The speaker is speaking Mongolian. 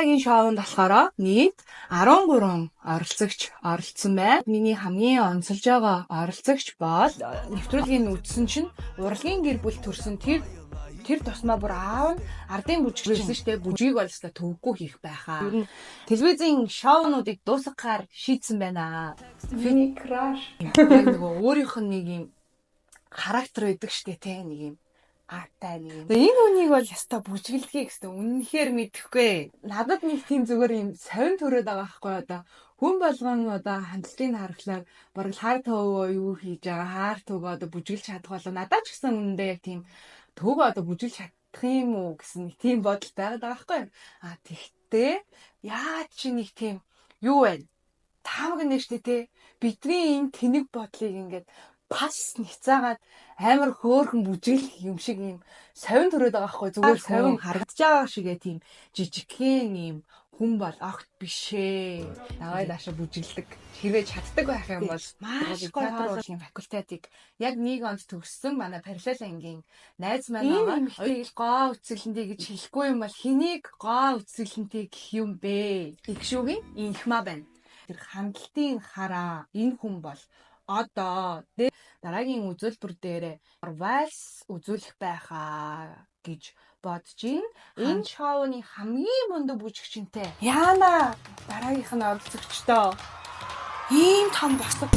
Дараагийн шоунд болохоор нийт 13 оролцогч оролцсон байна. Миний хамгийн онцолж байгаа оролцогч бол нэвтрүүлгийн үтсэн чинь урлагийн гэр бүл төрсөн тэр тусмаа бүр аав нь ардын бүжигчин шүү дээ. Бүжгийг бол өстой төвөггүй хийх байхаа. Ер нь телевизийн шоунуудыг дуусгахаар шийдсэн байна. Миний краш. Нөгөө өөрийнх нь нэг юм характер байдаг шүү дээ, тэ нэг юм. Аатай нэг юм. Энэ үнийг бол яста бүжиглэхийг гэсэн үнэнхээр мэдэхгүй. Надад нэг тийм зүгээр юм совин төрөөд байгаа байхгүй одоо. Хүн болгон одоо хандлагын харахлаар бараг хар төвөө юу хийж байгаа хаар төвөө одоо бүжиглж чадах болоо надад ч гэсэн үнэндээ яг тийм төвөө одоо бүжиглж чадах юм уу гэсэн нэг тийм бодол байгаад байгаа байхгүй. А тэгтээ яа чи нэг тийм юу вэ? Таамаг нэрштэй те бидний энэ тэнэг бодлыг ингээд пас ницаагаад амар хөөрхөн бүжиглэх юм шиг юм совин төрөөд байгаа байхгүй зүгээр совин харагдаж байгаа шигээ тийм жижигхэн юм хүн бол огт бишээ. Давай даашаа бүжиглдэг. Хэрвээ чаддаг байх юм бол маш гоё театрын факультетыг яг нэг онд төгссөн манай параллел ангийн найз маань байгаа. Хоёрыг гоо үцгэлэнтэй гэж хэлэхгүй юм бол хэнийг гоо үцгэлэнтэй гэх юм бэ? Их шүүгийн инхмаа байна. Тэр хандлтын хараа энэ хүн бол одоо дараагийн үзүүлбэр дээрээ вальс үзүүлэх байхаа гэж бодож байна. Энэ шоуны хамгийн мундаг бүжигчинтэй Яна дараагийнх нь оролцогчдоо ийм том босго